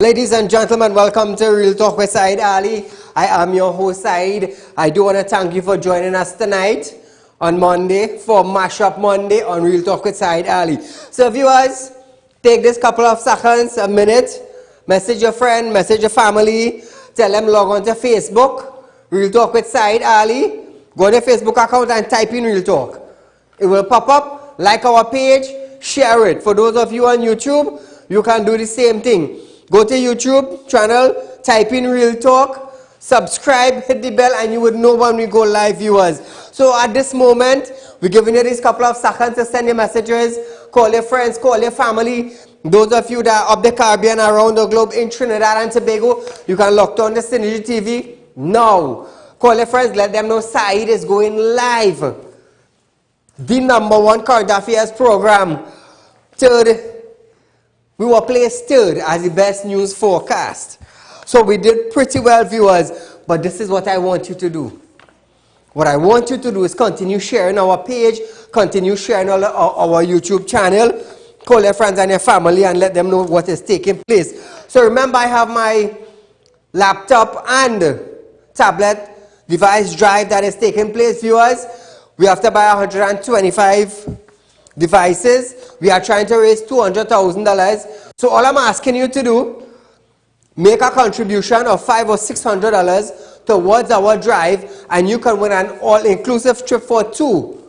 Ladies and gentlemen, welcome to Real Talk with Saieed Ali. I am your host, Saeed. I do want to thank you for joining us tonight on Monday for Mashup Monday on Real Talk with Saieed Ali. So viewers, take this couple of seconds, a minute, message your friend, message your family, tell them log on to Facebook, Real Talk with Saieed Ali. Go to the Facebook account and type in Real Talk. It will pop up, like our page, share it. For those of you on YouTube, you can do the same thing. Go to YouTube channel, type in Real Talk, subscribe, hit the bell, and you would know when we go live, viewers. So at this moment, we're giving you these couple of seconds to send your messages, call your friends, call your family. Those of you that are up the Caribbean, around the globe, in Trinidad and Tobago, you can lock on the Synergy TV now. Call your friends, let them know Saeed is going live. The #1 current affairs program. Third, we were placed third as the best news forecast. So we did pretty well, viewers, but this is what I want you to do. What I want you to do is continue sharing our page, continue sharing our YouTube channel, call your friends and your family and let them know what is taking place. So remember, I have my laptop and tablet device drive that is taking place, viewers. We have to buy 125 devices. We are trying to raise $200,000. So all I'm asking you to do, make a contribution of $500 or $600 towards our drive, and you can win an all-inclusive trip for two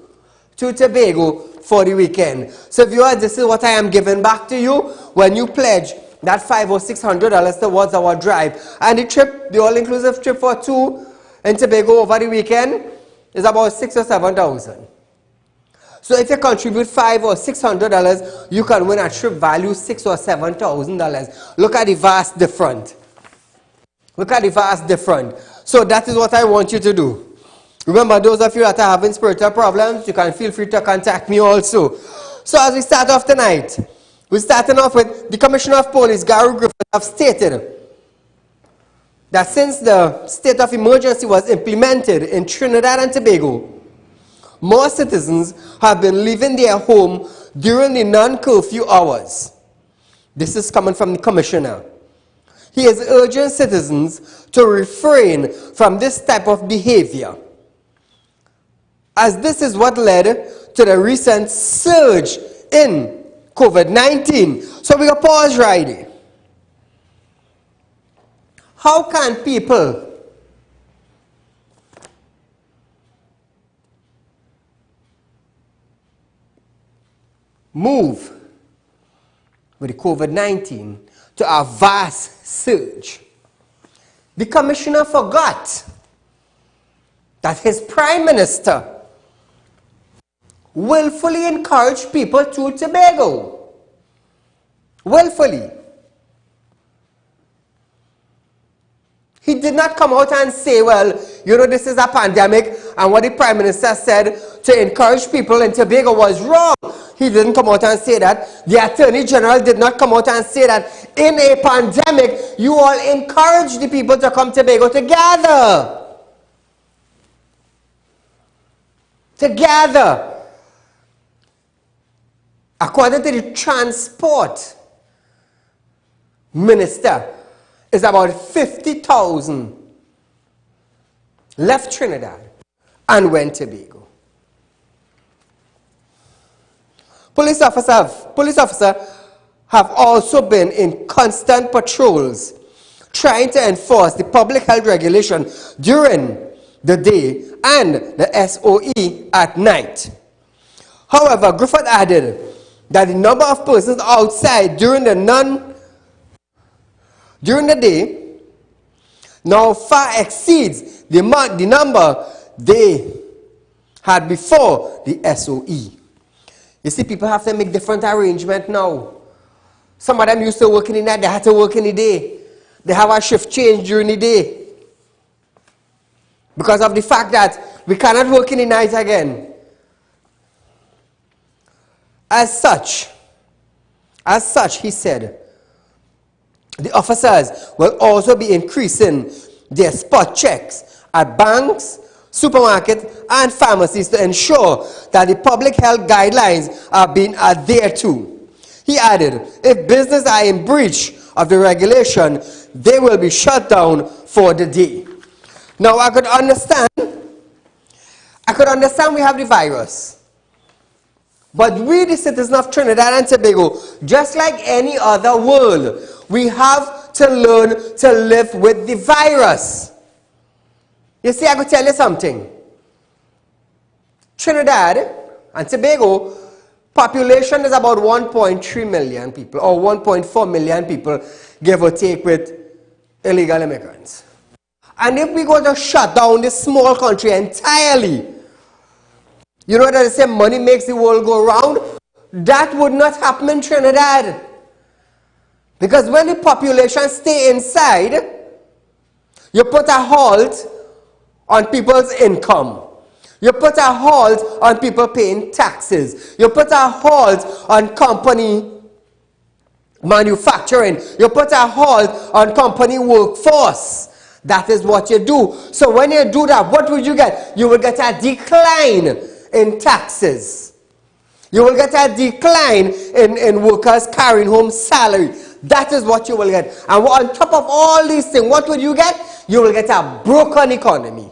to Tobago for the weekend. So viewers, this is what I am giving back to you when you pledge that $500 or $600 towards our drive. And the trip, the all-inclusive trip for two in Tobago over the weekend is about $6,000 or $7,000. So if you contribute $500 or $600, you can win a trip value $6,000 or $7,000. Look at the vast difference. Look at the vast difference. So that is what I want you to do. Remember, those of you that are having spiritual problems, you can feel free to contact me also. So as we start off tonight, we're starting off with the Commissioner of Police, Gary Griffith, have stated that since the state of emergency was implemented in Trinidad and Tobago, more citizens have been leaving their home during the non-curfew hours. This is coming from the Commissioner. He is urging citizens to refrain from this type of behavior, as this is what led to the recent surge in COVID-19. So we will pause right there. How can people move with the COVID-19 to a vast surge? The Commissioner forgot that his Prime Minister willfully encouraged people to Tobago. Willfully. He did not come out and say, well, you know, this is a pandemic, and what the Prime Minister said to encourage people in Tobago was wrong. He didn't come out and say that. The Attorney General did not come out and say that in a pandemic, you all encourage the people to come to Tobago together. Together. According to the Transport Minister, it's about 50,000 left Trinidad and went to Tobago. Police officers have also been in constant patrols trying to enforce the public health regulation during the day and the SOE at night. However, Griffith added that the number of persons outside during the day now far exceeds the number they had before the SOE. You see, people have to make different arrangements now. Some of them used to work in the night, they had to work in the day. They have a shift change during the day. Because of the fact that we cannot work in the night again. As such, he said, the officers will also be increasing their spot checks at banks, supermarkets, and pharmacies to ensure that the public health guidelines are being adhered to. He added, if businesses are in breach of the regulation, they will be shut down for the day. Now I could understand we have the virus. But we, the citizens of Trinidad and Tobago, just like any other world, we have to learn to live with the virus. You see, I could tell you something. Trinidad and Tobago, population is about 1.3 million people, or 1.4 million people, give or take, with illegal immigrants. And if we go to shut down this small country entirely, you know that they say money makes the world go round? That would not happen in Trinidad. Because when the population stay inside, you put a halt on people's income. You put a halt on people paying taxes. You put a halt on company manufacturing. You put a halt on company workforce. That is what you do. So when you do that, what would you get? You will get a decline in taxes. You will get a decline in workers carrying home salary. That is what you will get. And on top of all these things, what will you get? You will get a broken economy.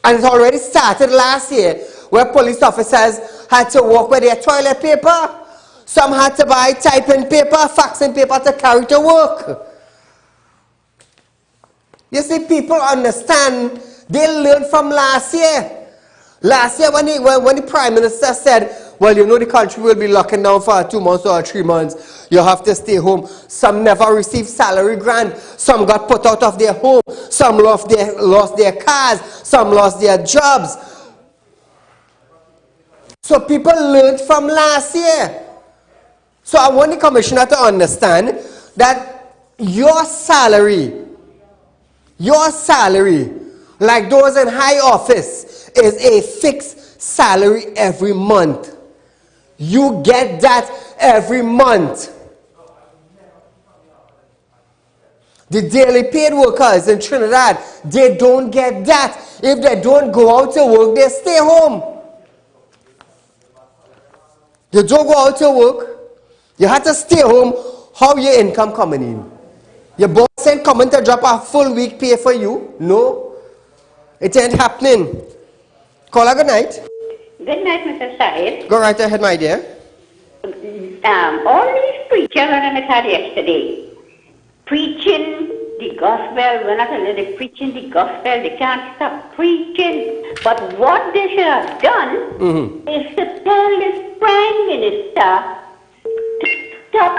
And it already started last year, where police officers had to work with their toilet paper. Some had to buy typing paper, faxing paper to carry to work. You see, people understand. They learned from last year. Last year when the Prime Minister said, well, you know the country will be locking down for 2 months or 3 months. You have to stay home. Some never received salary grant. Some got put out of their home. Some lost their cars. Some lost their jobs. So people learned from last year. So I want the commissioner to understand that your salary, like those in high office, is a fixed salary every month. You get that every month. The daily paid workers in Trinidad, they don't get that. If they don't go out to work, they stay home. You don't go out to work, you have to stay home. How your income coming in? Your boss ain't coming to drop a full week pay for you? No. It ain't happening. Caller, good night. Good night, Mr. Saieed. Go right ahead, my dear. All these preachers that I had yesterday, preaching the gospel, we're not only they preaching the gospel, they can't stop preaching. But what they should have done is to tell this Prime Minister to stop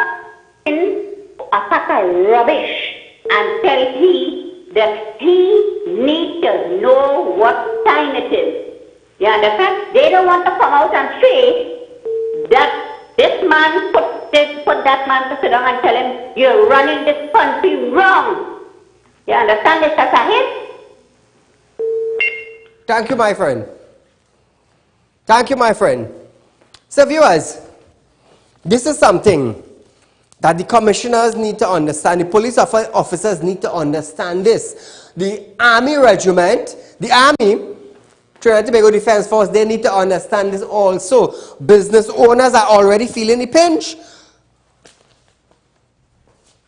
in a pack of rubbish and tell he that he needs to know what time it is. You understand? They don't want to come out and say that this man put that man to sit down and tell him, you're running this country wrong. You understand, Mr. Saieed? Thank you, my friend. Thank you, my friend. So viewers, this is something that the commissioners need to understand. The police officers need to understand this. The army regiment, the army, Trinidad and Tobago Defense Force, they need to understand this also. Business owners are already feeling the pinch.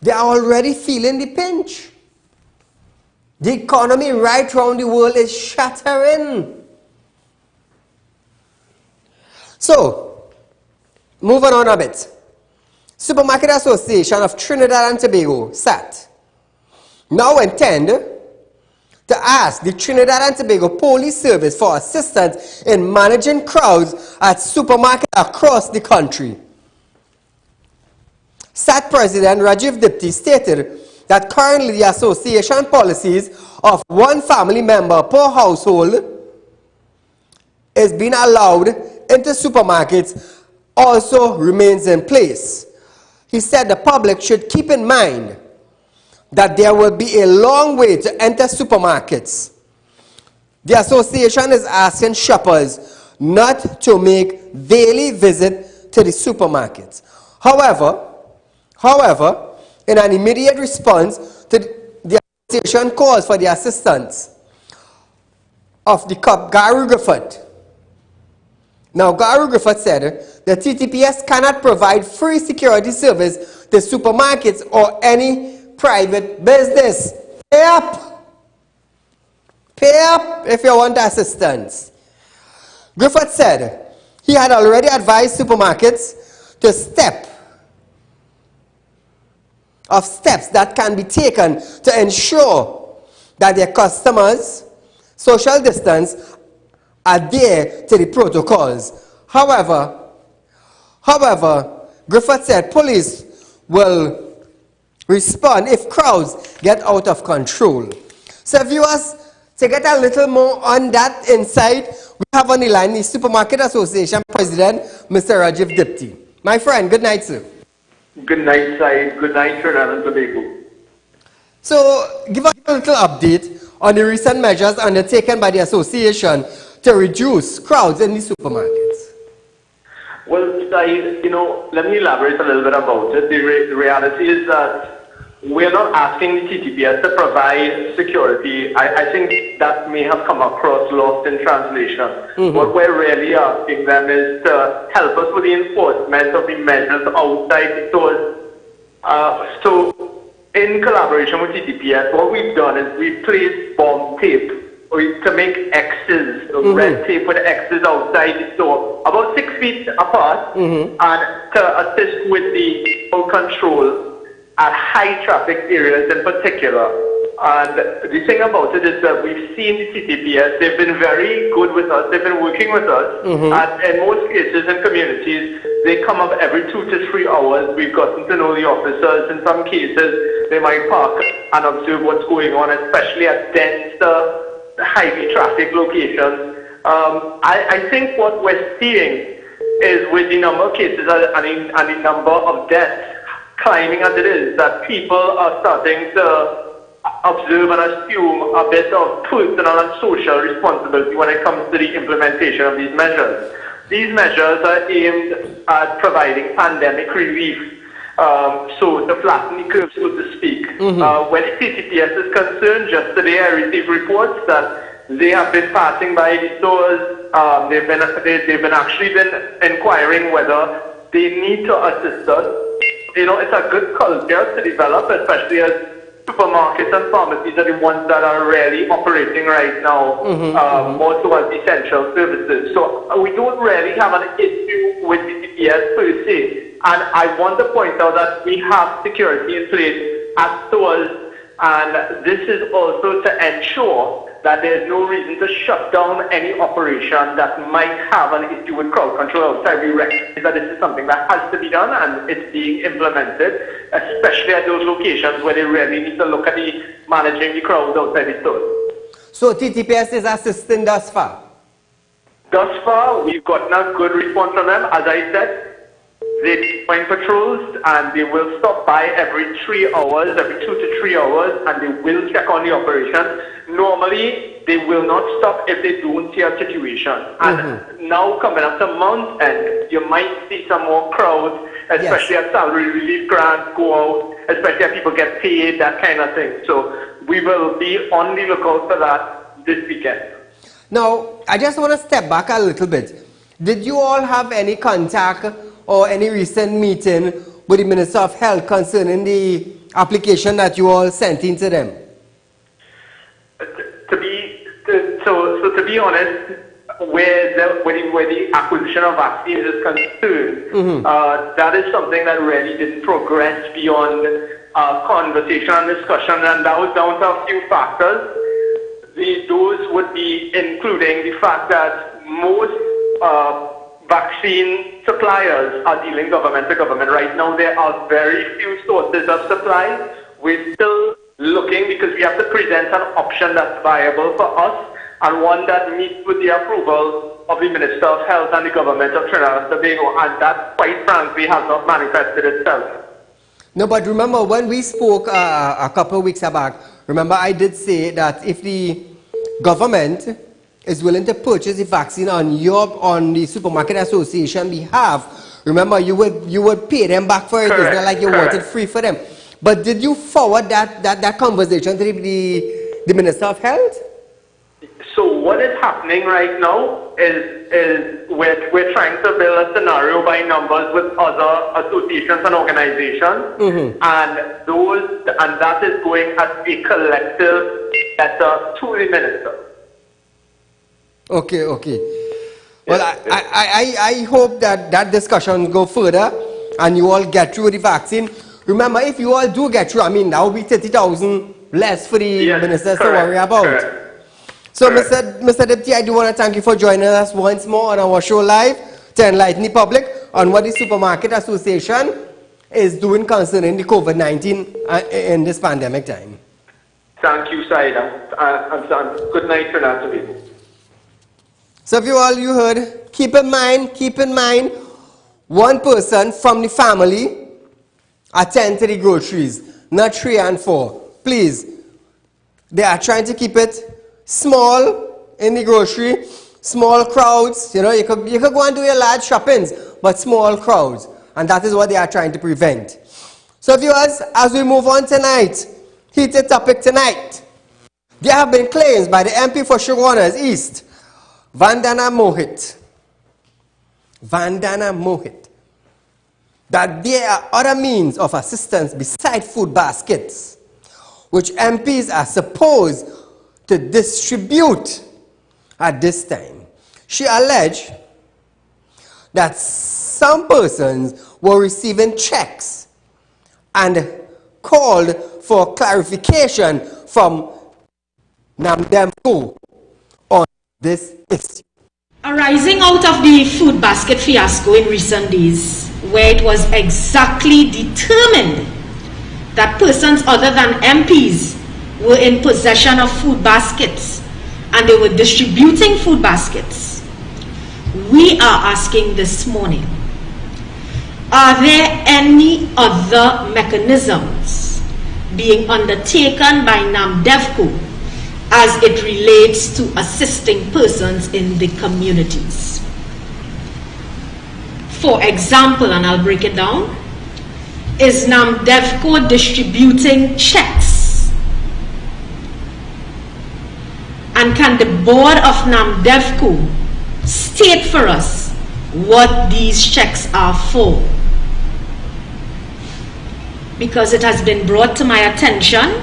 They are already feeling the pinch. The economy right around the world is shattering. So, moving on a bit. Supermarket Association of Trinidad and Tobago, SAT, now intend to ask the Trinidad and Tobago Police Service for assistance in managing crowds at supermarkets across the country. SAT President Rajiv Dipti stated that currently the association policies of one family member per household is being allowed into supermarkets also remains in place. He said the public should keep in mind that there will be a long way to enter supermarkets. The association is asking shoppers not to make daily visit to the supermarkets. However, in an immediate response to the association calls for the assistance of the COP, Gary Griffith. Now, Gary Griffith said the TTPS cannot provide free security service the supermarkets or any private business. Pay up. Pay up if you want assistance. Griffith said he had already advised supermarkets to steps that can be taken to ensure that their customers' social distance adhere to the protocols. However, Griffith said police will respond if crowds get out of control. So viewers, to get a little more on that insight, we have on the line the Supermarket Association President, Mr. Rajiv Dipti. My friend, good night, sir. Good night, Saeed. Good night, Trinidad and Tobago. So, give us a little update on the recent measures undertaken by the association to reduce crowds in the supermarkets. Well, Saeed, let me elaborate a little bit about it. The reality is that we're not asking the TTPS to provide security. I think that may have come across lost in translation. What we're really asking them is to help us with the enforcement of the measures outside the stores. So, in collaboration with TTPS, what we've done is we've placed bomb tape to make X's, red tape with X's outside the store, about 6 feet apart, and to assist with the control at high traffic areas in particular. And the thing about it is that we've seen the TTPS, they've been very good with us, they've been working with us, and in most cases in communities, they come up every 2 to 3 hours. We've gotten to know the officers. In some cases, they might park and observe what's going on, especially at dense, highly trafficked locations. I think what we're seeing is with the number of cases and the number of deaths climbing as it is, that people are starting to observe and assume a bit of personal and social responsibility when it comes to the implementation of these measures. These measures are aimed at providing pandemic relief, so to flatten the curve, so to speak. When the TTPS is concerned, just today I received reports that they have been passing by the stores. They've been actually inquiring whether they need to assist us. It's a good culture to develop, especially as supermarkets and pharmacies are the ones that are really operating right now, more towards essential services. So we don't really have an issue with the TTPS per se. And I want to point out that we have security in place at stores, and this is also to ensure that there's no reason to shut down any operation that might have an issue with crowd control outside. We recognize that this is something that has to be done, and it's being implemented, especially at those locations where they really need to look at managing the crowds outside the stores. So TTPS is assisting thus far? Thus far, we've gotten a good response from them. As I said, they find patrols, and they will stop by every 3 hours, every 2 to 3 hours, and they will check on the operation. Normally, they will not stop if they don't see a situation. And now, coming up to month end, you might see some more crowds, especially as salary relief grants go out, especially as people get paid, that kind of thing. So we will be on the lookout for that this weekend. Now, I just want to step back a little bit. Did you all have any contact or any recent meeting with the Minister of Health concerning the application that you all sent in to them? To be honest, where the acquisition of vaccines is concerned, that is something that really didn't progress beyond conversation and discussion, and that was down to a few factors. Those would be including the fact that most vaccine suppliers are dealing government to government. Right now, there are very few sources of supply. We're still looking because we have to present an option that's viable for us and one that meets with the approval of the Minister of Health and the government of Trinidad and Tobago, and that, quite frankly, has not manifested itself. No, but remember when we spoke a couple of weeks back, remember I did say that if the government is willing to purchase the vaccine on the Supermarket Association behalf, remember you would pay them back for it. Correct, it's not like you want it free for them. But did you forward that conversation to the Minister of Health? So what is happening right now is we're trying to build a scenario by numbers with other associations and organizations, and that is going as a collective letter to the minister. Okay. Well, I hope that discussion go further and you all get through the vaccine. Remember, if you all do get through, I mean, that will be 30,000 less for the ministers to worry about. Correct. So, Mr. Deputy, I do want to thank you for joining us once more on our show live to enlighten the public on what the Supermarket Association is doing concerning the COVID-19 in this pandemic time. Thank you, Saieed. And good night for that to people. So if you heard, keep in mind, one person from the family attend to the groceries, not 3 and 4. Please, they are trying to keep it small in the grocery, small crowds. You know, you could go and do your large shoppings, but small crowds, and that is what they are trying to prevent. So viewers, as we move on tonight, heated topic tonight. There have been claims by the MP for Shogunas East, Vandana Mohit, that there are other means of assistance besides food baskets, which MPs are supposed to distribute at this time. She alleged that some persons were receiving checks and called for clarification from Namdemko on this issue. Arising out of the food basket fiasco in recent days, where it was exactly determined that persons other than MPs were in possession of food baskets and they were distributing food baskets, we are asking this morning, are there any other mechanisms being undertaken by NAMDEVCO as it relates to assisting persons in the communities? For example, and I'll break it down, is NAMDEVCO distributing checks? And can the board of NAMDEVCO state for us what these checks are for? Because it has been brought to my attention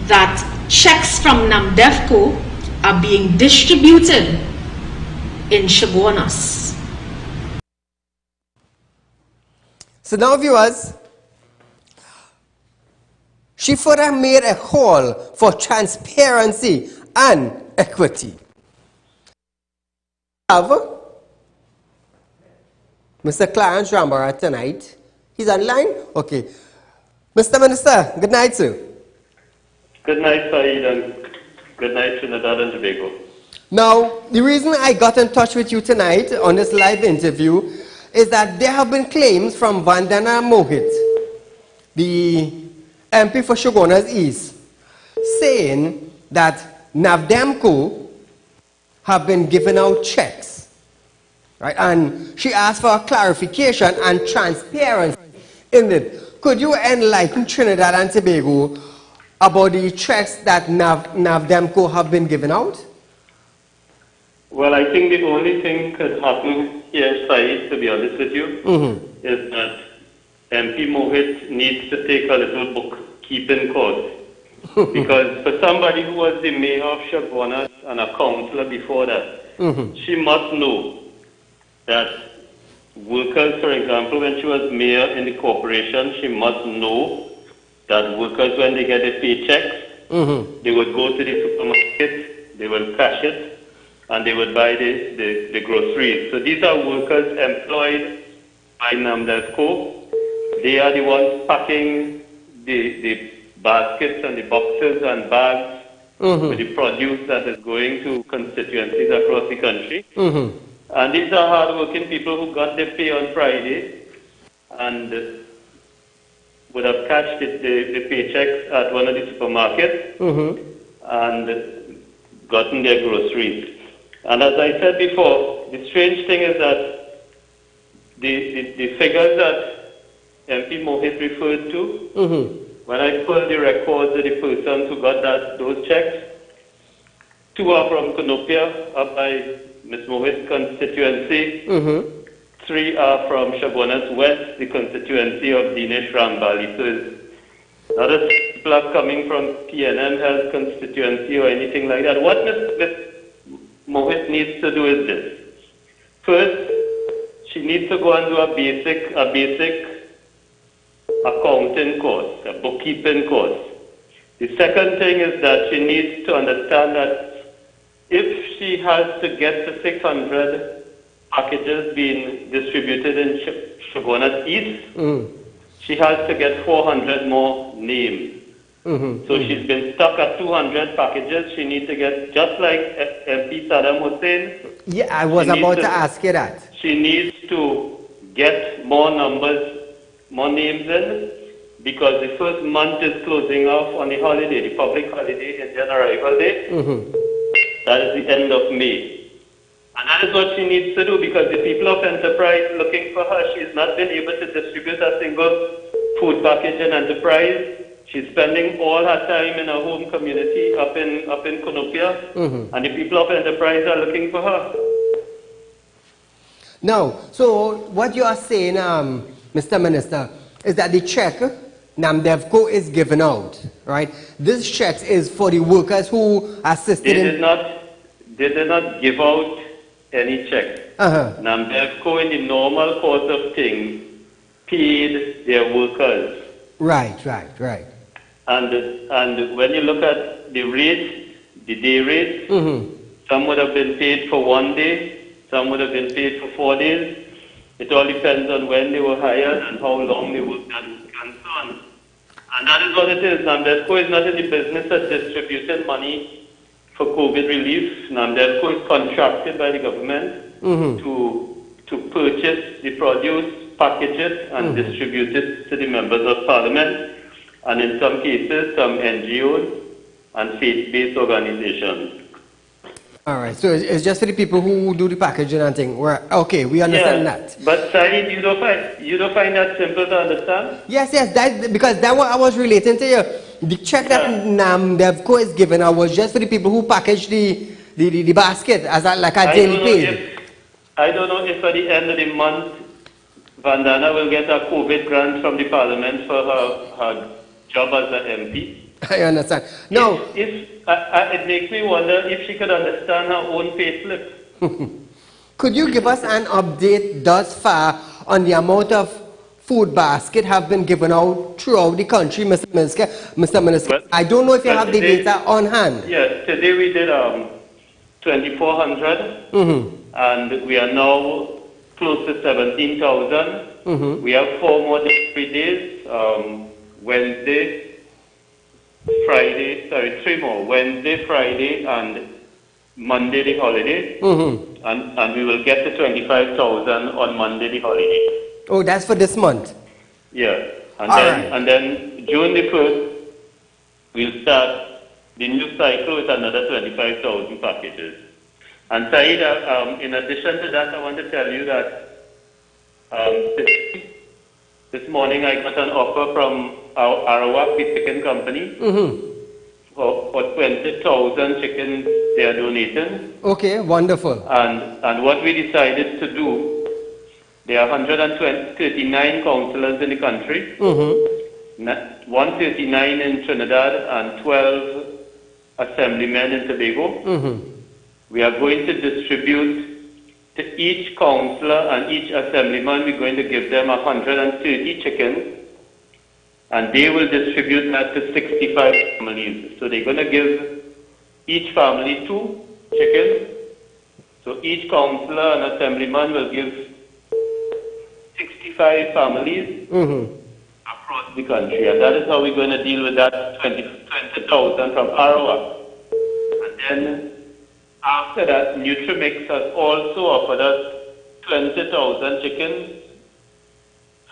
that checks from NAMDEVCO are being distributed in Shogunas. So now viewers, she further made a call for transparency and equity. Have Mr. Clarence Rambara tonight. He's online? Okay. Mr. Minister, good night, sir. Good night, Saeed, and good night, Trinidad and Tobago. Now, the reason I got in touch with you tonight on this live interview is that there have been claims from Vandana Mohit, the MP for Shogunas East, saying that NAMDEVCO have been giving out checks, right? And she asked for a clarification and transparency in it. Could you enlighten Trinidad and Tobago about the checks that NAMDEVCO have been giving out? Well, I think the only thing could happen here, Saeed, to be honest with you, is that MP Mohit needs to take a little bookkeeping course. Because for somebody who was the mayor of Shogunas and a councillor before that, she must know that workers, for example, when she was mayor in the corporation, she must know that workers, when they get their paychecks, they would go to the supermarket, they will cash it, and they would buy the groceries. So these are workers employed by NAMDEVCO. They are the ones packing the baskets and the boxes and bags with the produce that is going to constituencies across the country. And these are hard-working people who got their pay on Friday and would have cashed the paychecks at one of the supermarkets and gotten their groceries. And as I said before, the strange thing is that the figures that MP Mohit referred to, when I pulled the records of the persons who got those checks, 2 are from Konopia, up by Ms. Mohit's constituency. 3 are from Shabonas West, the constituency of Dinesh Rambali. So it's not a people are coming from PNM Health constituency or anything like that. What Ms. Mohit needs to do is this. First, she needs to go and do a basic accounting course, a bookkeeping course. The second thing is that she needs to understand that if she has to get to 600 packages being distributed in Shogunas East, she has to get 400 more names. So she's been stuck at 200 packages. She needs to get, just like MP Saddam Hussein. Yeah, I was about to ask you that. She needs to get more numbers, more names in, because the first month is closing off on the holiday, the public holiday, Indian Arrival Day. That is the end of May. And that is what she needs to do, because the people of Enterprise looking for her, she's not been able to distribute a single food package in Enterprise. She's spending all her time in her home community up in Konopia, and the people of Enterprise are looking for her. Now, so what you are saying, Mr. Minister, is that the check NAMDEVCO is given out, right? This check is for the workers who assisted They did not give out any check. NAMDEVCO, in the normal course of things, paid their workers. Right. And when you look at the rates, the day rates, some would have been paid for 1 day, some would have been paid for 4 days. It all depends on when they were hired and how long they worked and so on. And that is what it is. NAMDEVCO is not in the business of distributing money for COVID relief. NAMDEVCO is contracted by the government to purchase the produce, package it, and distribute it to the members of parliament, and in some cases, some NGOs and faith-based organizations. All right, so it's just for the people who do the packaging and thing. Okay, we understand that. But Saeed, you don't find that simple to understand? Yes, because that's what I was relating to you. The check that NAMDEVCO is given out was just for the people who package the basket as like a daily pay. I don't know if at the end of the month, Vandana will get a COVID grant from the parliament for her job as an MP. I understand. No. It makes me wonder if she could understand her own pay slip. Could you give us an update thus far on the amount of food basket have been given out throughout the country, Mr. Minister? Well, I don't know if you have the data on hand. Yes, today we did 2,400, and we are now close to 17,000. We have 4 more delivery days, Wednesday, Friday, 3 more. Wednesday, Friday, and Monday the holiday. And we will get to 25,000 on Monday the holiday. Oh, that's for this month? Yeah. And then June the 1st, we'll start the new cycle with another 25,000 packages. And Saeed, in addition to that, I want to tell you that this morning I got an offer from Arawak, the chicken company, for 20,000 chickens they are donating. Okay, wonderful. And what we decided to do, there are 139 councillors in the country, 139 in Trinidad and 12 assemblymen in Tobago. We are going to distribute to each councillor and each assemblyman, we're going to give them 130 chickens, and they will distribute that to 65 families. So they're going to give each family 2 chickens. So each councillor and assemblyman will give 65 families across the country. And that is how we're going to deal with that 20,000 from Arawak. And then after that, Nutrimix has also offered us 20,000 chickens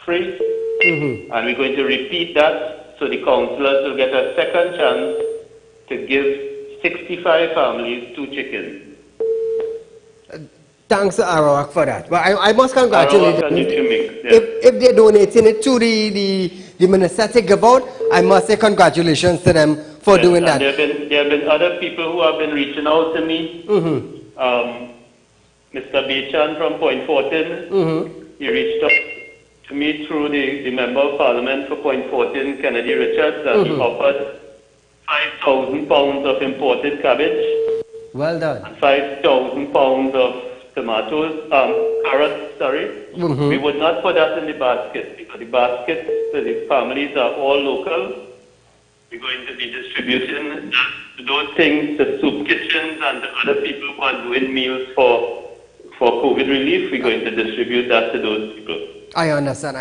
free. And we're going to repeat that so the councillors will get a second chance to give 65 families 2 chickens. Thanks to Arawak for that. But I must congratulate them. If they're donating it to the minister to give out, I must say congratulations to them for doing that. There have been other people who have been reaching out to me. Mr. Bechan from Point Fortin, he reached out to me through the Member of Parliament for Point Fortin, Kennedy Richards, and he offered 5,000 pounds of imported cabbage. Well done. And 5,000 pounds of tomatoes, carrots, sorry. We would not put that in the basket because the baskets for the families are all local. We're going to be distributing those things to soup kitchens and the other people who are doing meals for COVID relief. We're going to distribute that to those people. I understand.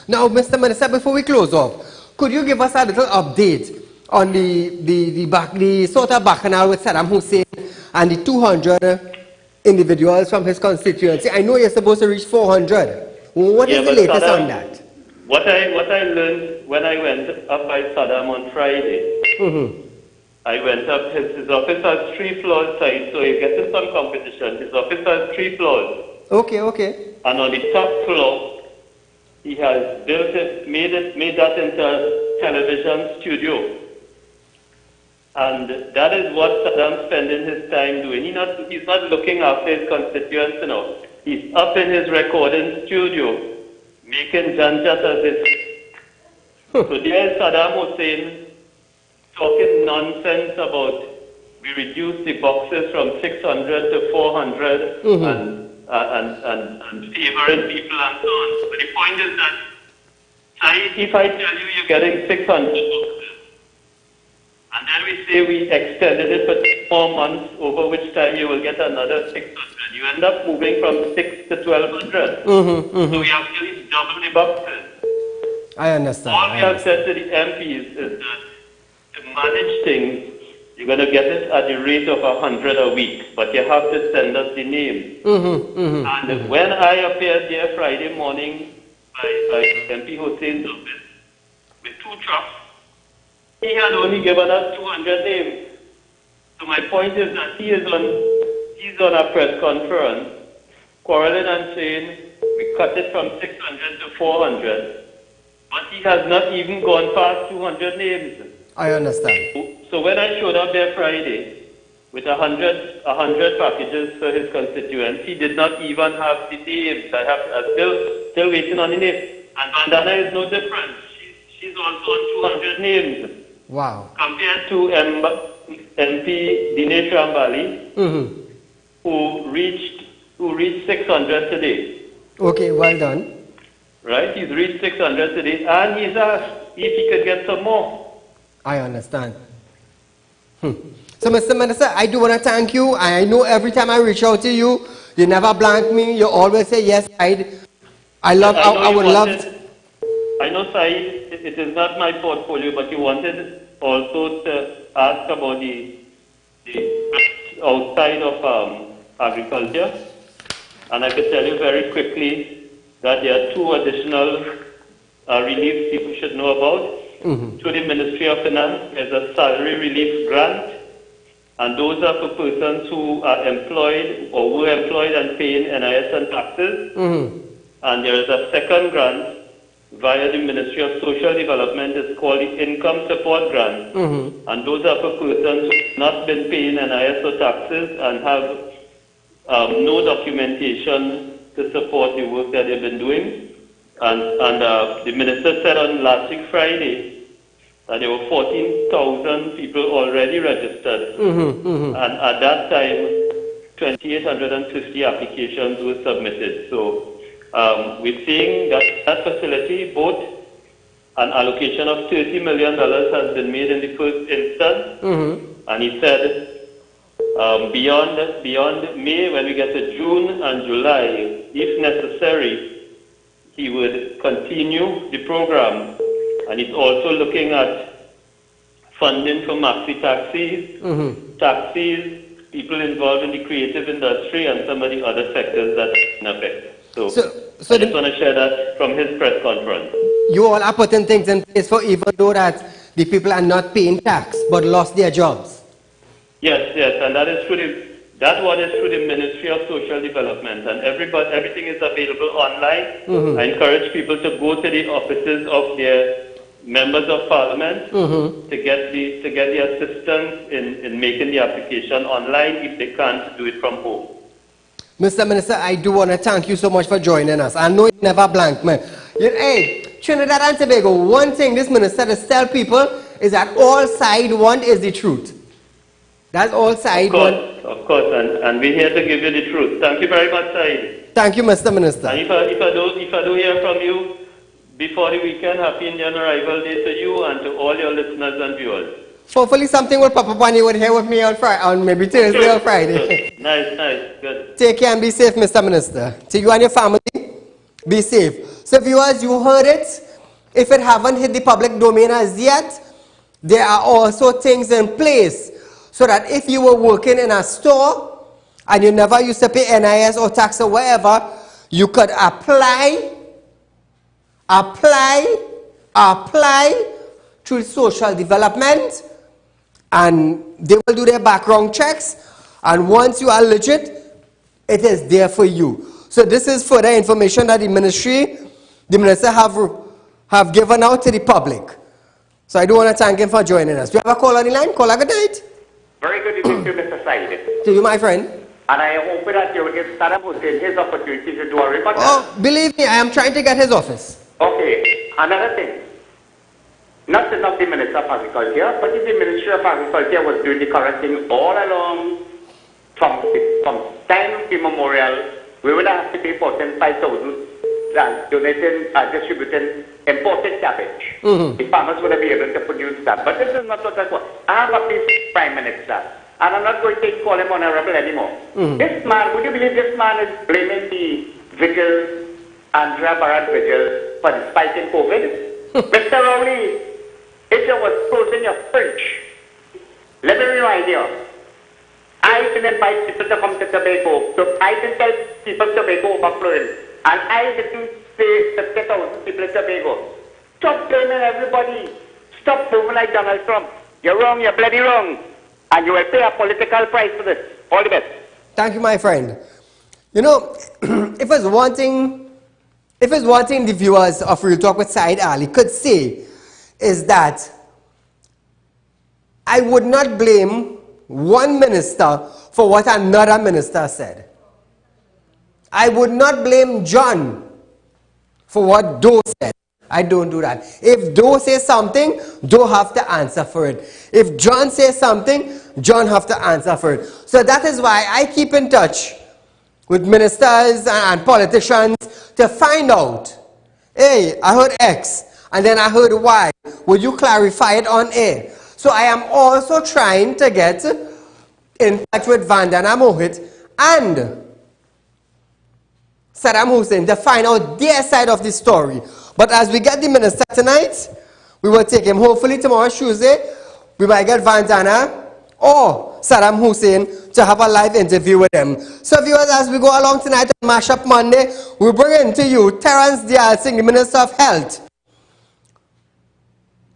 Now, Mr. Minister, before we close off, could you give us a little update on the sort of bacchanal with Saddam Hussein and the 200 individuals from his constituency? I know you're supposed to reach 400. What is the latest on that? What I learned when I went up by Saddam on Friday, I went up, his office has 3 floors side, so you get to some competition. His office has 3 floors. Okay. And on the top floor, he has made that into a television studio. And that is what Saddam's spending his time doing. He's not looking after his constituents, you know. He's up in his recording studio, making janjat as his. So there is Saddam Hussein talking nonsense about we reduced the boxes from 600 to 400 and favoring people and so on. But the point is that, if I tell you you're getting 600 boxes, and then we say we extended it for 4 months, over which time you will get another 600. You end up moving from 6 to 1,200. So we actually double the boxes. I understand. All we have said to the MPs is that to manage things, you're going to get it at the rate of 100 a week, but you have to send us the names. And when I appeared there Friday morning by MP Hussein's office with 2 trucks, he had only given us 200 names. So my point is that he's on a press conference, quarreling and saying we cut it from 600 to 400, but he has not even gone past 200 names. I understand. So when I showed up there Friday with 100 packages for his constituents, he did not even have the names. I'm still waiting on the names. And Vandana is no different. She's also on 200 names. Wow. Compared to MP Dinesh Rambali, who reached 600 today. Okay, well done. Right? He's reached 600 today, and he's asked if he could get some more. I understand. So, Mr. Minister, I do want to thank you. I know every time I reach out to you, you never blank me. You always say yes. I would love. I know, Saeed, it is not my portfolio, but you wanted also to ask about the outside of agriculture. And I could tell you very quickly that there are 2 additional reliefs people should know about. Through the Ministry of Finance, there's a salary relief grant, and those are for persons who are employed or were employed and paying NIS and taxes. And there is a second grant via the Ministry of Social Development. It's called the Income Support Grant. And those are for persons who have not been paying NIS or taxes and have no documentation to support the work that they've been doing. And the minister said on last week Friday that there were 14,000 people already registered. And at that time, 2,850 applications were submitted. So we're seeing that facility, both an allocation of $30 million has been made in the first instance. And he said beyond May, when we get to June and July, if necessary, he would continue the program. And he's also looking at funding for maxi taxis, people involved in the creative industry, and some of the other sectors that are affected. So I just want to share that from his press conference. You all are putting things in place for even though that the people are not paying tax but lost their jobs. Yes, and that is through that one is through the Ministry of Social Development, and everything is available online. I encourage people to go to the offices of their members of parliament to get the assistance in making the application online if they can't do it from home. Mr. Minister, I do want to thank you so much for joining us. I know you never blank, man. Hey, Trinidad and Tobago, one thing this minister does tell people is that all side want is the truth. That's all side want. Of course, and we're here to give you the truth. Thank you very much, Saieed. Thank you, Mr. Minister. And if I do hear from you before the weekend, happy Indian Arrival Day to you and to all your listeners and viewers. Hopefully something will pop up on you here with me on Friday, on maybe Thursday or Friday. Nice, good. Take care and be safe, Mr. Minister. To you and your family, be safe. So viewers, you heard it. If it haven't hit the public domain as yet, there are also things in place so that if you were working in a store and you never used to pay NIS or tax or whatever, you could apply through social development, and they will do their background checks, and once you are legit, it is there for you. So this is further information that the minister have given out to the public. So I do want to thank him for joining us. Do you have a call on the line? Caller, good night. Very good evening to Mr. Saieed. To you, my friend. And I hope that you will give Saddam Hussein his opportunity to do a rebuttal. Oh, believe me, I am trying to get his office. Okay, another thing. Not the Minister of Agriculture, but if the Ministry of Agriculture was doing the correct thing all along, from time immemorial, we would have to pay 5,000 donating, distributing imported cabbage. The farmers would be able to produce that. But this is not what I want. I have a peace Prime Minister, and I'm not going to call him honorable anymore. This man, would you believe this man is blaming the vigil, Andrea Barat vigil, for the spike in COVID? Mr. Rowley, if you was closing your fridge, let me remind you, I didn't invite people to come to Tobago, so I didn't tell people Tobago overflowing, and I didn't say 50,000 people in Tobago. Stop blaming everybody. Stop moving like Donald Trump. You're wrong, you're bloody wrong, and you will pay a political price for this. All the best. Thank you, my friend. You know, if it's one thing the viewers of Real Talk with Saieed Ali could say, is that I would not blame one minister for what another minister said. I would not blame John for what Doe said. I don't do that. If Doe says something, Doe have to answer for it. If John says something, John have to answer for it. So that is why I keep in touch with ministers and politicians to find out, hey, I heard X, and then I heard Y. Would you clarify it on air? So I am also trying to get in touch with Vandana Mohit and Saddam Hussein to find out their side of the story. But as we get the minister tonight, we will take him. Hopefully tomorrow, Tuesday, we might get Vandana or Saddam Hussein to have a live interview with them. So viewers, as we go along tonight on Mashup Monday, we bring in to you Terence Dial Singh, the Minister of Health,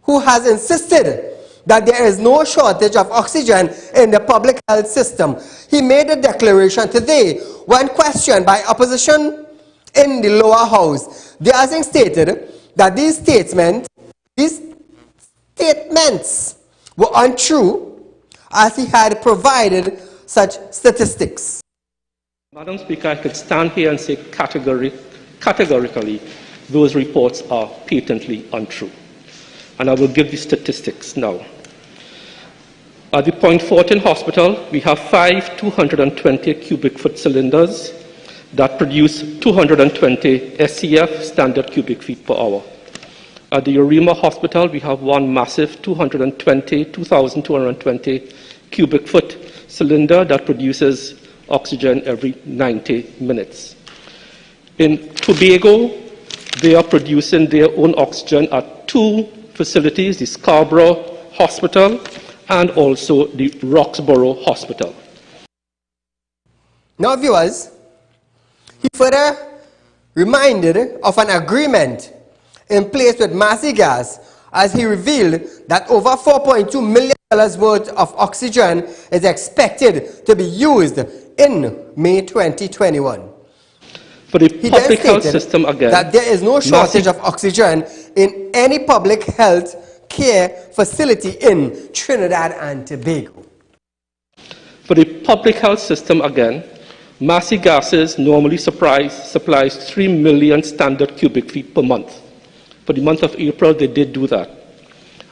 who has insisted that there is no shortage of oxygen in the public health system. He made a declaration today when questioned by opposition in the lower house. Dial Singh stated that these statements were untrue, as he had provided such statistics. Madam Speaker, I could stand here and say categorically those reports are patently untrue. And I will give the statistics now. At the Point Fortin Hospital, we have 5 220 cubic foot cylinders that produce 220 SCF, standard cubic feet per hour. At the Urema Hospital, we have one massive 2,220 cubic foot cylinder that produces oxygen every 90 minutes. In Tobago, they are producing their own oxygen at 2 facilities, the Scarborough Hospital and also the Roxborough Hospital. Now viewers, he further reminded of an agreement in place with Massey Gas as he revealed that over $4.2 million worth of oxygen is expected to be used in May 2021. For the He public then health stated system again, that there is no shortage of oxygen in any public health care facility in Trinidad and Tobago. For the public health system again, Massey Gases normally supplies 3 million standard cubic feet per month. For the month of April, they did do that.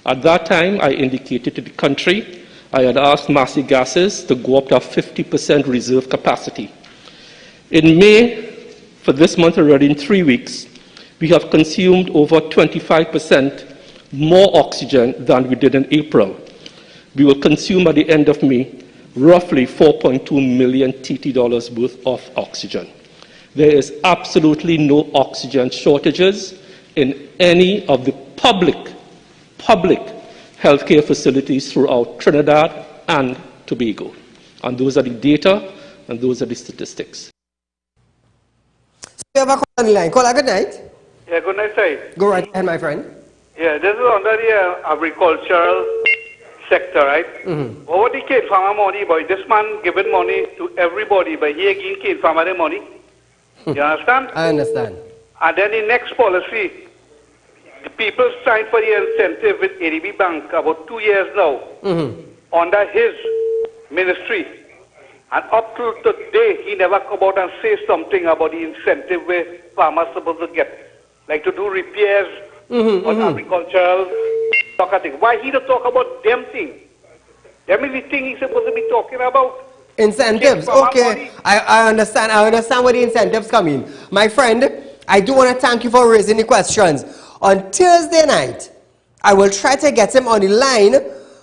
At that time, I indicated to the country, I had asked Massey Gases to go up to 50% reserve capacity. In May, for this month already in 3 weeks, we have consumed over 25% more oxygen than we did in April. We will consume at the end of May roughly 4.2 million TT dollars worth of oxygen. There is absolutely no oxygen shortages in any of the public healthcare facilities throughout Trinidad and Tobago. And those are the data and those are the statistics. So we have a call on the line. Caller, good night. Yeah, good night, Said. Go right ahead, my friend. Yeah, this is under the agricultural sector, right? Mm-hmm. Over the cane farmer money, boy, this man giving money to everybody, but he again cane farmer the money. You understand? I understand. And then the next policy, the people signed for the incentive with ADB Bank about 2 years now, under his ministry. And up to today, he never come out and say something about the incentive where farmers supposed to get, like to do repairs on agricultural talk of thing. Why he don't talk about them thing? That means the thing he's supposed to be talking about. Incentives, okay. I understand. I understand where the incentives come in. My friend, I do want to thank you for raising the questions. On Thursday night, I will try to get him on the line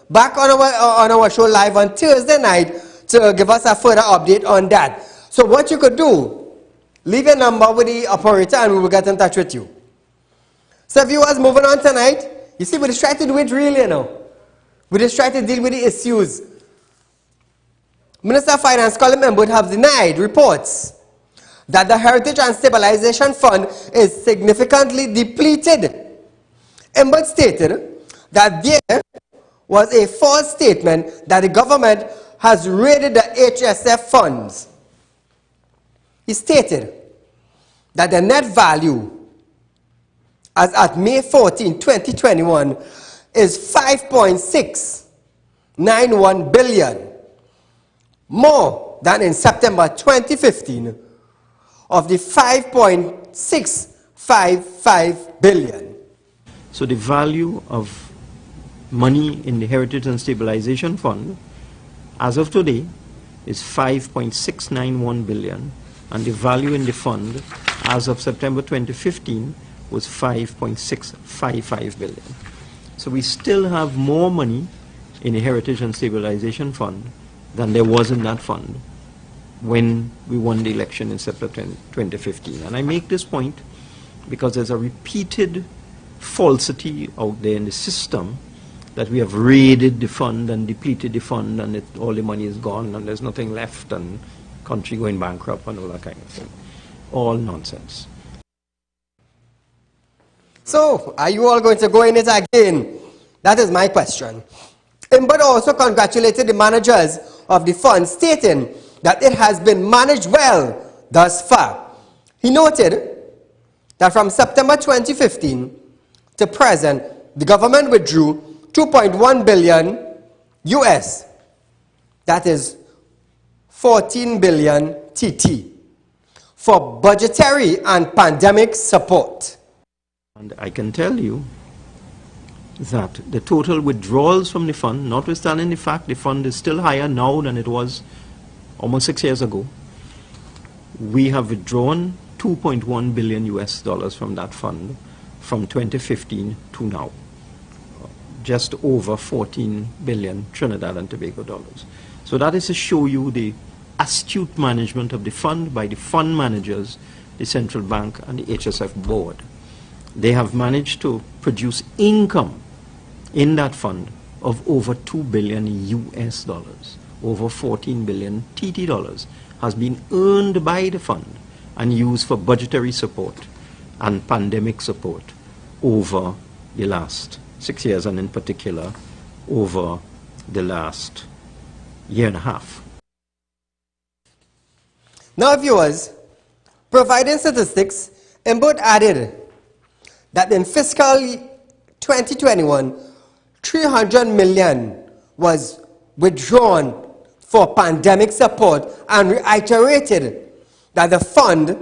back on our show live on Thursday night to give us a further update on that. So what you could do, leave your number with the operator and we will get in touch with you. So viewers, moving on tonight, you see, we just try to do it real, you know. We just try to deal with the issues. Minister of Finance Colin Members have denied reports that the Heritage and Stabilization Fund is significantly depleted. Members stated that there was a false statement that the government has raided the HSF funds. He stated that the net value as at May 14, 2021 is 5.691 billion, more than in September 2015 of the 5.655 billion. So the value of money in the Heritage and Stabilization Fund as of today is 5.691 billion, and the value in the fund as of September 2015 was 5.655 billion. So we still have more money in the Heritage and Stabilization Fund than there was in that fund when we won the election in September 2015. And I make this point because there's a repeated falsity out there in the system that we have raided the fund and depleted the fund and all the money is gone and there's nothing left and country going bankrupt and all that kind of thing. All nonsense. So, are you all going to go in it again? That is my question. But also congratulated the managers of the fund, stating that it has been managed well thus far. He noted that from September 2015 to present, the government withdrew 2.1 billion US, that is 14 billion TT, for budgetary and pandemic support. And I can tell you that the total withdrawals from the fund, notwithstanding the fact the fund is still higher now than it was almost 6 years ago, we have withdrawn 2.1 billion US dollars from that fund from 2015 to now. Just over 14 billion Trinidad and Tobago dollars. So that is to show you the astute management of the fund by the fund managers, the central bank and the HSF board. They have managed to produce income in that fund of over 2 billion US dollars. Over 14 billion TT dollars has been earned by the fund and used for budgetary support and pandemic support over the last 6 years, and in particular over the last year and a half. Now viewers, Providing statistics, Inboot added that in fiscal 2021, 300 million was withdrawn for pandemic support and reiterated that the fund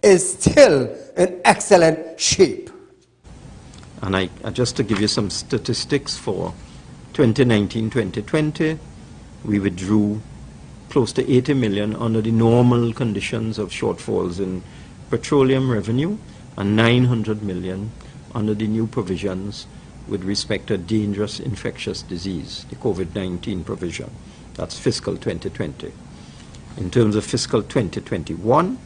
is still in excellent shape. And just to give you some statistics for 2019-2020, we withdrew close to 80 million under the normal conditions of shortfalls in petroleum revenue and 900 million under the new provisions with respect to dangerous infectious disease, the COVID-19 provision. That's fiscal 2020. In terms of fiscal 2021,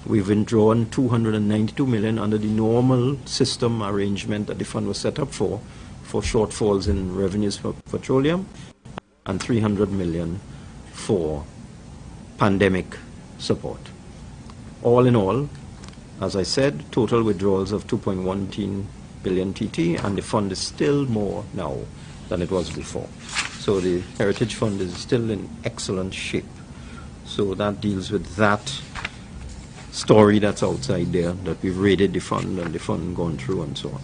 we've withdrawn 292 million under the normal system arrangement that the fund was set up for shortfalls in revenues for petroleum, and 300 million for pandemic support. All in all, as I said, total withdrawals of 2.19 billion TT, and the fund is still more now than it was before. So the Heritage Fund is still in excellent shape. So that deals with that story that's outside there, that we've raided the fund and the fund gone through and so on.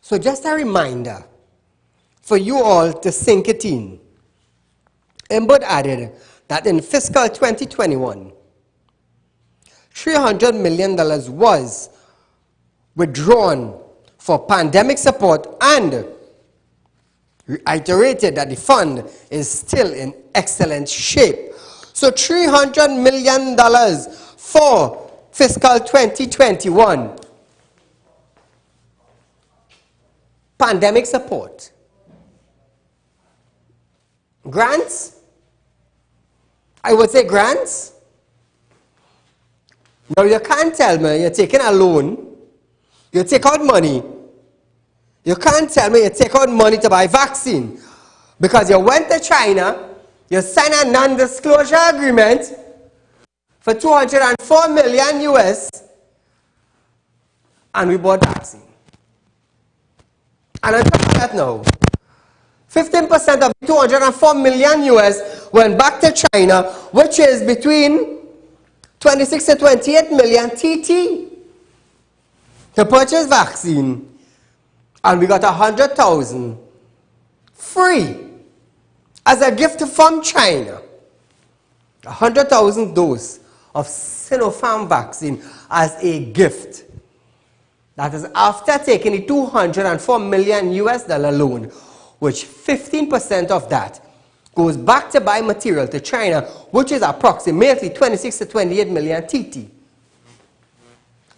So just a reminder for you all to sink it in. Inboot added that in fiscal 2021, $300 million was withdrawn for pandemic support and reiterated that the fund is still in excellent shape. So $300 million for fiscal 2021. Pandemic support. Grants? I would say grants. Now you can't tell me you're taking a loan, you take out money. You can't tell me you take out money to buy vaccine because you went to China, you signed a non-disclosure agreement for 204 million US and we bought vaccine. And on top of that now, 15% of 204 million US went back to China, which is between 26 to 28 million TT to purchase vaccine. And we got 100,000 free as a gift from China. 100,000 doses of Sinopharm vaccine as a gift. That is after taking the 204 million US dollar loan, which 15% of that goes back to buy material to China, which is approximately 26 to 28 million TT.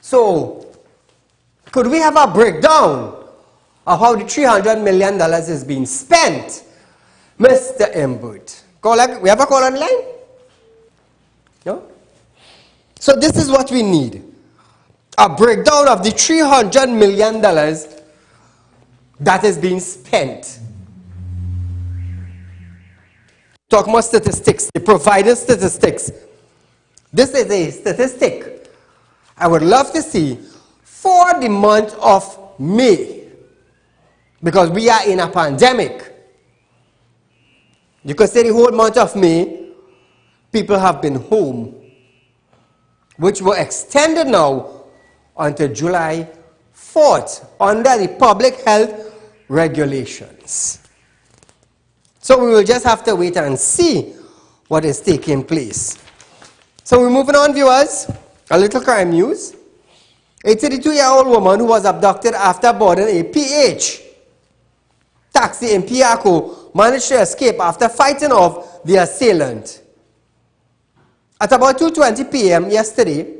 So, could we have a breakdown of how the $300 million is being spent, Mr. Inboot? We have a call on the line? No? So this is what we need. A breakdown of the $300 million that is being spent. Talk more statistics, the provider statistics. This is a statistic I would love to see for the month of May, because we are in a pandemic. You could say the whole month of May, people have been home, which were extended now until July 4th under the public health regulations. So we will just have to wait and see what is taking place. So we're moving on, viewers. A little crime news. A 32-year-old woman who was abducted after boarding a PH taxi in Piaco managed to escape after fighting off the assailant. At about 2:20 p.m. yesterday,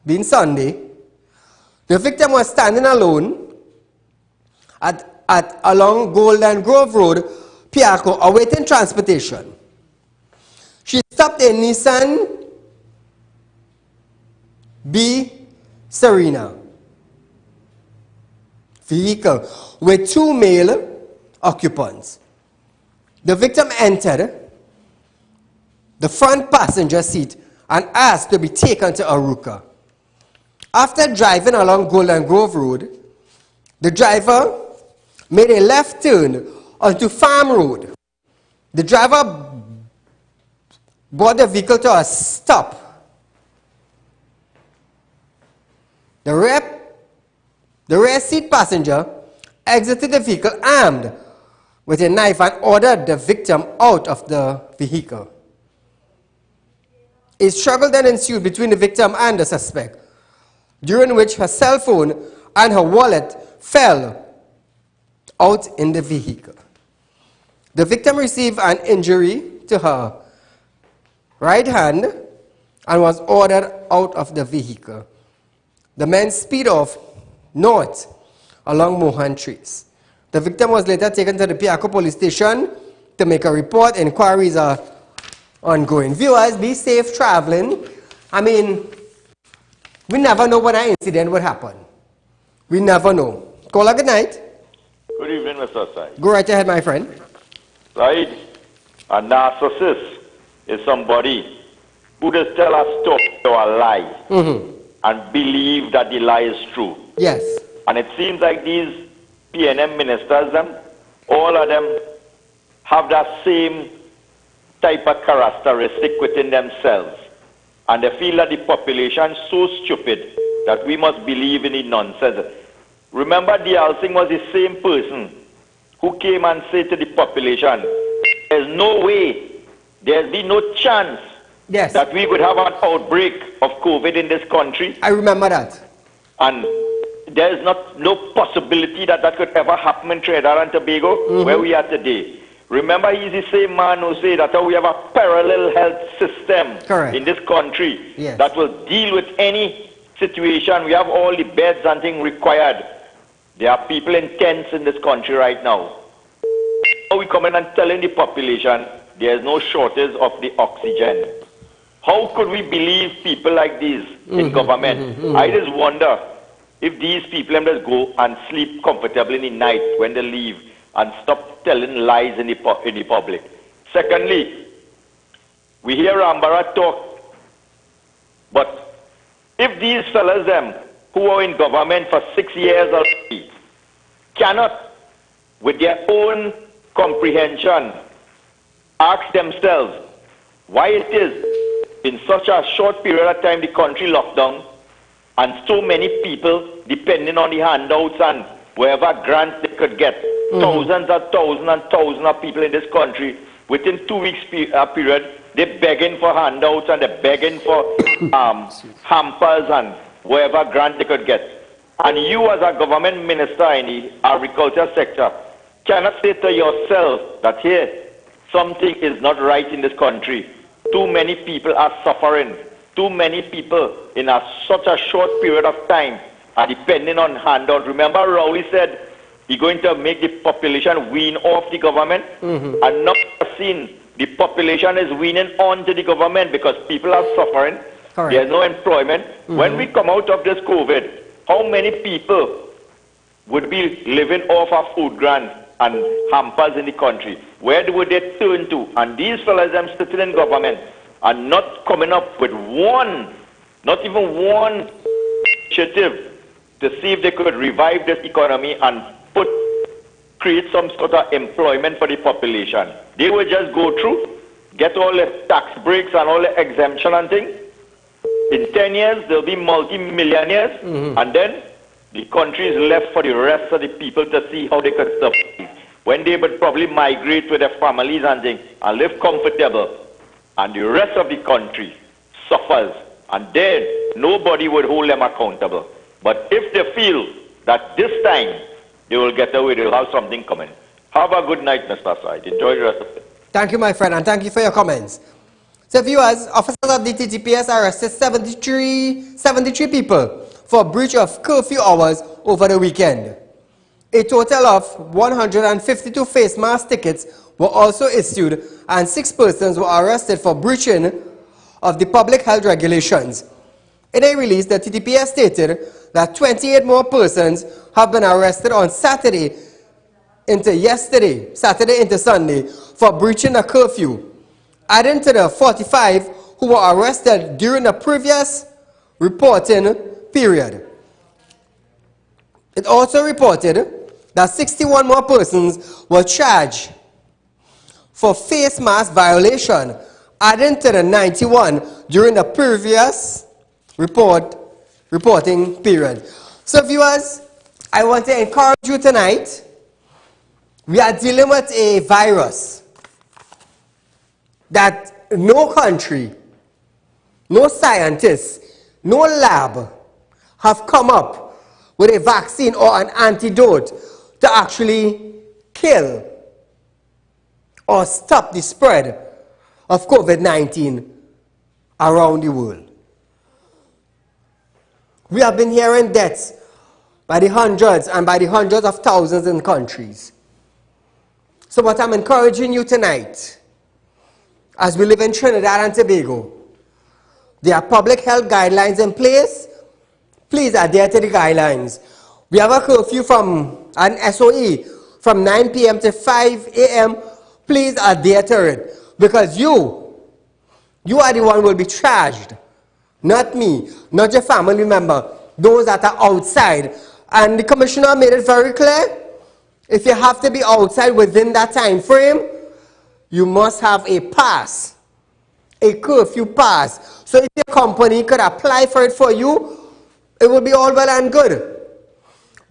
being Sunday, the victim was standing alone along Golden Grove Road, Piaco, awaiting transportation. She stopped a Nissan B Serena vehicle with two male occupants. The victim entered the front passenger seat and asked to be taken to Aruca. After driving along Golden Grove Road, the driver made a left turn onto Farm Road. The driver brought the vehicle to a stop. The rear seat passenger exited the vehicle armed with a knife and ordered the victim out of the vehicle. A struggle then ensued between the victim and the suspect, during which her cell phone and her wallet fell out in the vehicle. The victim received an injury to her right hand and was ordered out of the vehicle. The men speed off north along Mohan Trees. The victim was later taken to the Piaco police station to make a report. Inquiries are ongoing. Viewers, be safe traveling. I mean, we never know when an incident would happen. We never know. Caller, good night. Good evening, Mr. Said. Go right ahead, my friend. Right? A narcissist is somebody who just tell a story or a lie and believe that the lie is true. Yes. And it seems like these PNM ministers, all of them have that same type of characteristic within themselves. And they feel that the population is so stupid that we must believe in the nonsense. Remember, Diyal Singh was the same person who came and said to the population, there's no way, there's been no chance that we could have an outbreak of COVID in this country. I remember that. And there's no possibility that that could ever happen in Trinidad and Tobago, where we are today. Remember, he's the same man who said that we have a parallel health system in this country that will deal with any situation. We have all the beds and things required. There are people in tents in this country right now. How we come in and telling the population there is no shortage of the oxygen? How could we believe people like these in government? I just wonder if these people just go and sleep comfortably in the night when they leave and stop telling lies in the public. Secondly, we hear Ambara talk, but if these fellas who are in government for 6 years already cannot, with their own comprehension, ask themselves why it is in such a short period of time the country locked down and so many people depending on the handouts and wherever grants they could get. Thousands of people in this country, within 2 weeks period, they're begging for handouts and they're begging for hampers and wherever grant they could get. And you as a government minister in the agriculture sector cannot say to yourself that here, something is not right in this country. Too many people are suffering. Too many people in such a short period of time are depending on handouts. Remember, Rowley said he's going to make the population wean off the government. And now seen the population is weaning on to the government because people are suffering. There's no employment. When we come out of this COVID, how many people would be living off of food grants and hampers in the country? Where would they turn to? And these fellas sitting in government are not coming up with one, not even one initiative to see if they could revive this economy and create some sort of employment for the population. They will just go through, get all the tax breaks and all the exemption and things. In 10 years, there'll be multi-millionaires, and then the country is left for the rest of the people to see how they could survive. When they would probably migrate with their families and things and live comfortable, and the rest of the country suffers, and then nobody would hold them accountable. But if they feel that this time they will get away, they'll have something coming. Have a good night, Mr. Said. Enjoy the rest of it. Thank you, my friend, and thank you for your comments. So viewers, officers of the TTPS arrested 73 people for breach of curfew hours over the weekend. A total of 152 face mask tickets were also issued and 6 persons were arrested for breaching of the public health regulations. In a release, the TTPS stated that 28 more persons have been arrested on Saturday into Sunday for breaching a curfew, adding to the 45 who were arrested during the previous reporting period. It also reported that 61 more persons were charged for face mask violation adding to the 91 during the previous reporting period. So viewers, I want to encourage you tonight. We are dealing with a virus that no country, no scientist, no lab have come up with a vaccine or an antidote to actually kill or stop the spread of COVID-19 around the world. We have been hearing deaths by the hundreds and by the hundreds of thousands in countries. So what I'm encouraging you tonight, as we live in Trinidad and Tobago, there are public health guidelines in place. Please adhere to the guidelines. We have a curfew from an SOE from 9 p.m. to 5 a.m. Please adhere to it, because you are the one who will be charged, not me, not your family member, those that are outside. And the commissioner made it very clear, if you have to be outside within that time frame, you must have a pass, a curfew pass. So if your company could apply for it for you, it would be all well and good.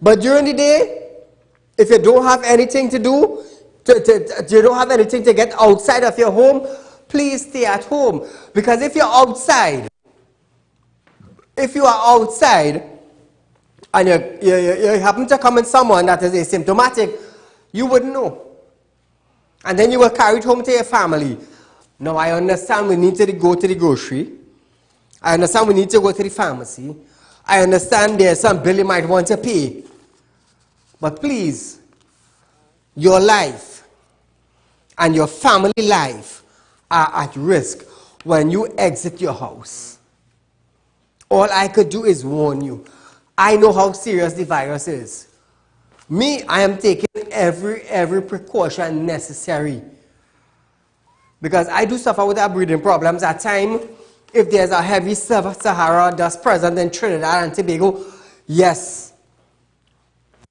But during the day, if you don't have anything to do, you don't have anything to get outside of your home, please stay at home. Because if you are outside and you happen to come in someone that is asymptomatic, you wouldn't know. And then you will carry it home to your family. Now I understand we need to go to the grocery. I understand we need to go to the pharmacy. I understand there's some bill you might want to pay. But please, your life and your family life are at risk when you exit your house. All I could do is warn you. I know how serious the virus is. Me, I am taking every precaution necessary. Because I do suffer with our breathing problems at times. If there's a heavy Sahara dust present in Trinidad and Tobago, yes.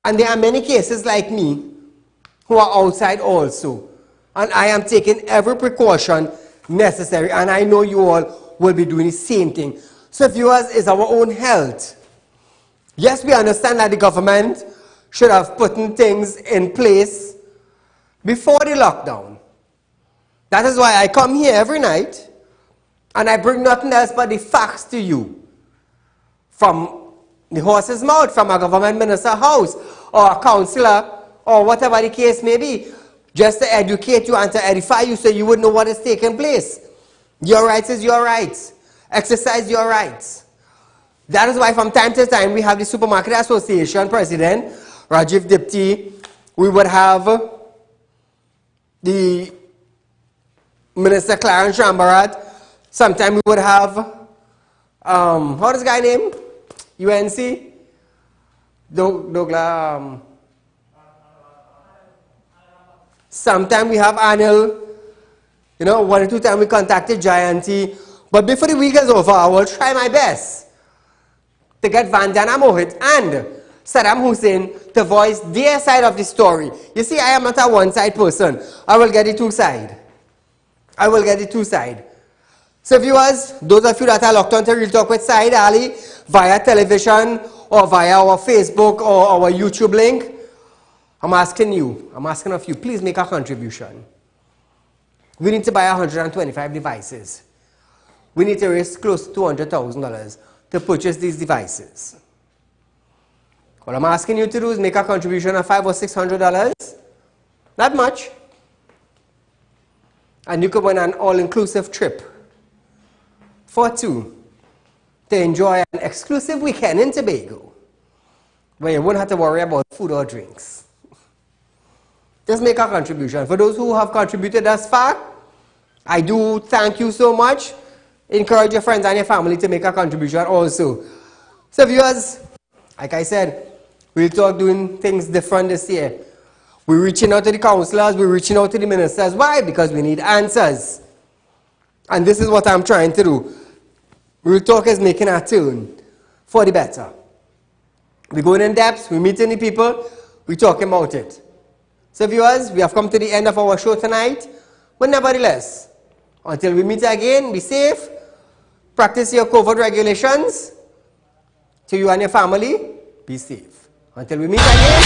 And there are many cases like me who are outside also. And I am taking every precaution necessary. And I know you all will be doing the same thing. So viewers, it's our own health. Yes, we understand that the government should have put things in place before the lockdown. That is why I come here every night and I bring nothing else but the facts to you. From the horse's mouth, from a government minister's house, or a councillor, or whatever the case may be, just to educate you and to edify you so you would know what is taking place. Your rights is your rights. Exercise your rights. That is why from time to time we have the Supermarket Association President, Rajiv Dipti. We would have the Minister Clarence Shambarat. Sometimes we would have, how is this guy name? UNC? Douglas. Sometimes we have Anil. 1 or 2 times we contacted Jayanti. But before the week is over, I will try my best to get Vandana Mohit and Saddam Hussein to voice their side of the story. You see, I am not a one-side person. I will get the two sides. I will get the two sides. So viewers, those of you that are locked on to Real Talk with Saieed Ali via television or via our Facebook or our YouTube link, I'm asking of you, please make a contribution. We need to buy 125 devices. We need to raise close to $200,000 to purchase these devices. What I'm asking you to do is make a contribution of $500 or $600. Not much. And you could win an all-inclusive trip for two to enjoy an exclusive weekend in Tobago where you won't have to worry about food or drinks. Just make a contribution. For those who have contributed thus far, I do thank you so much. Encourage your friends and your family to make a contribution also. So viewers, like I said, Real Talk doing things different this year. We're reaching out to the councillors, we're reaching out to the ministers. Why? Because we need answers. And this is what I'm trying to do. Real Talk is making a turn for the better. We're going in depth, we're meeting the people, we're talking about it. So viewers, we have come to the end of our show tonight. But nevertheless, Until we meet again, be safe. Practice your COVID regulations. To you and your family, be safe. Until we meet again.